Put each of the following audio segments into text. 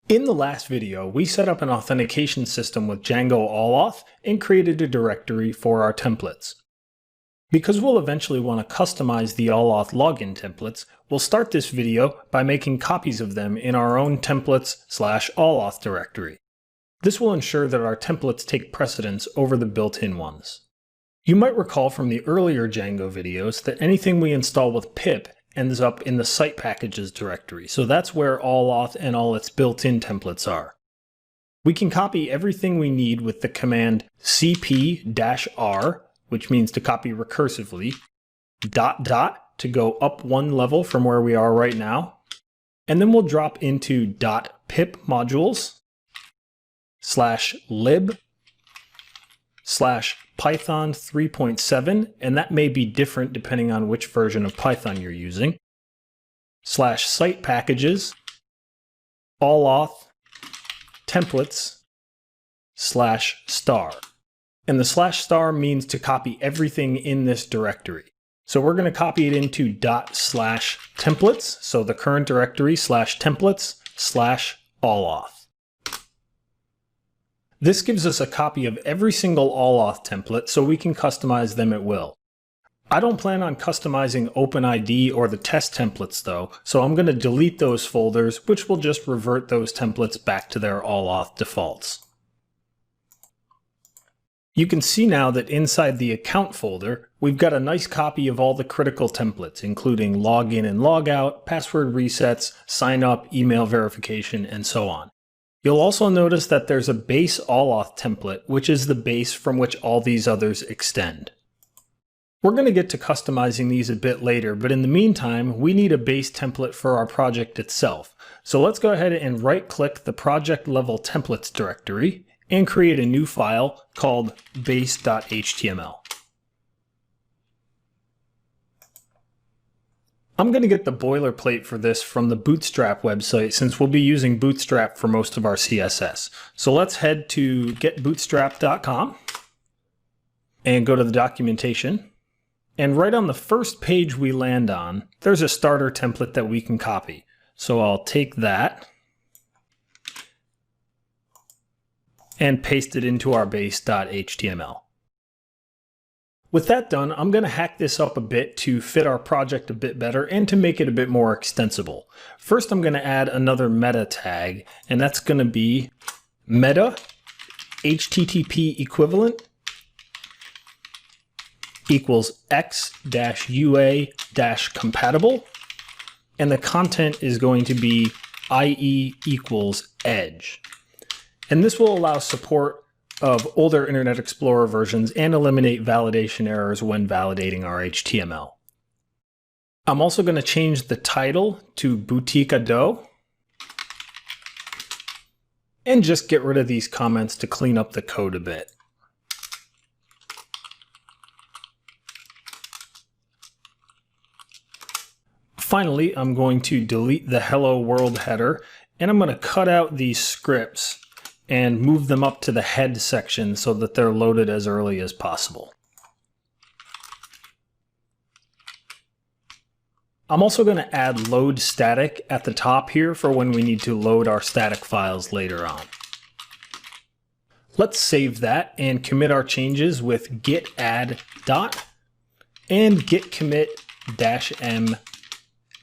In the last video, we set up an authentication system with Django AllAuth and created a directory for our templates. Because we'll eventually want to customize the AllAuth login templates, we'll start this video by making copies of them in our own templates/AllAuth directory. This will ensure that our templates take precedence over the built-in ones. You might recall from the earlier Django videos that anything we install with pip ends up in the site packages directory, so that's where AllAuth and all its built-in templates are. We can copy everything we need with the command cp-r, which means to copy recursively, ... to go up one level from where we are right now, and then we'll drop into .pip modules /lib /python 3.7, and that may be different depending on which version of Python you're using, /site packages allauth templates /star. And the /star means to copy everything in this directory. So we're going to copy it into ./templates, so the current directory /templates /allauth. This gives us a copy of every single AllAuth template so we can customize them at will. I don't plan on customizing OpenID or the test templates though, so I'm going to delete those folders, which will just revert those templates back to their AllAuth defaults. You can see now that inside the account folder, we've got a nice copy of all the critical templates, including login and logout, password resets, sign up, email verification, and so on. You'll also notice that there's a base AllAuth template, which is the base from which all these others extend. We're going to get to customizing these a bit later, but in the meantime, we need a base template for our project itself. So let's go ahead and right-click the project level templates directory and create a new file called base.html. I'm going to get the boilerplate for this from the Bootstrap website since we'll be using Bootstrap for most of our CSS. So let's head to getbootstrap.com and go to the documentation. And right on the first page we land on, there's a starter template that we can copy. So I'll take that and paste it into our base.html. With that done, I'm going to hack this up a bit to fit our project a bit better and to make it a bit more extensible. First, I'm going to add another meta tag, and that's going to be meta HTTP equivalent equals x-ua-compatible, and the content is going to be IE equals edge. And this will allow support of older Internet Explorer versions and eliminate validation errors when validating our HTML. I'm also going to change the title to Boutique Ado and just get rid of these comments to clean up the code a bit. Finally, I'm going to delete the Hello World header, and I'm going to cut out these scripts and move them up to the head section so that they're loaded as early as possible. I'm also going to add load static at the top here for when we need to load our static files later on. Let's save that and commit our changes with git add dot and git commit -m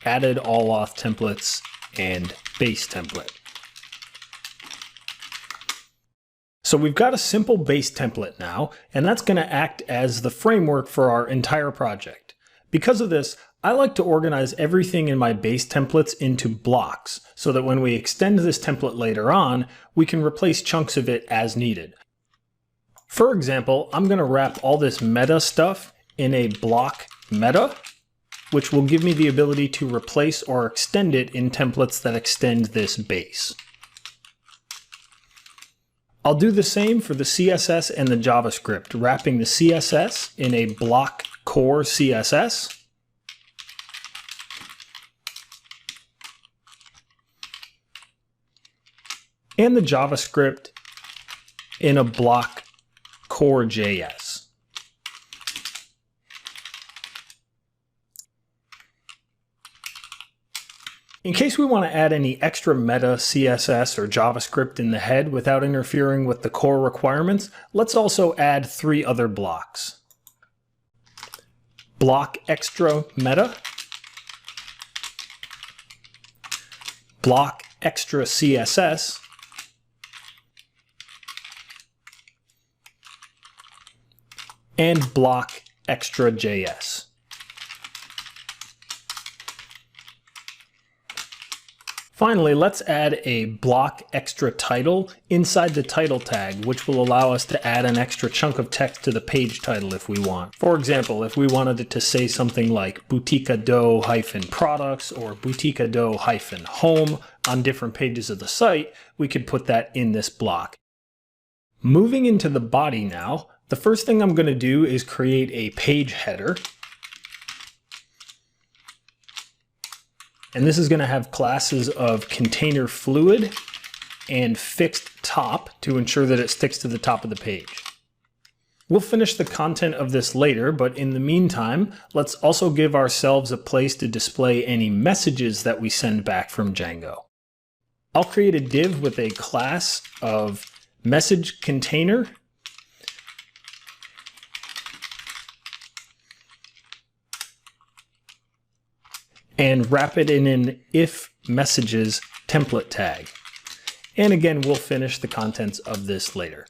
added AllAuth templates and base template. So we've got a simple base template now, and that's going to act as the framework for our entire project. Because of this, I like to organize everything in my base templates into blocks, so that when we extend this template later on, we can replace chunks of it as needed. For example, I'm going to wrap all this meta stuff in a block meta, which will give me the ability to replace or extend it in templates that extend this base. I'll do the same for the CSS and the JavaScript, wrapping the CSS in a block core CSS, and the JavaScript in a block core JS. In case we want to add any extra meta CSS or JavaScript in the head without interfering with the core requirements, let's also add 3 other blocks. Block extra meta, block extra CSS, and block extra JS. Finally, let's add a block extra title inside the title tag, which will allow us to add an extra chunk of text to the page title if we want. For example, if we wanted it to say something like Bouticado-products or Bouticado-home on different pages of the site, we could put that in this block. Moving into the body now, the first thing I'm going to do is create a page header. And this is going to have classes of container fluid and fixed top to ensure that it sticks to the top of the page. We'll finish the content of this later, but in the meantime, let's also give ourselves a place to display any messages that we send back from Django. I'll create a div with a class of message container and wrap it in an if messages template tag. And again, we'll finish the contents of this later.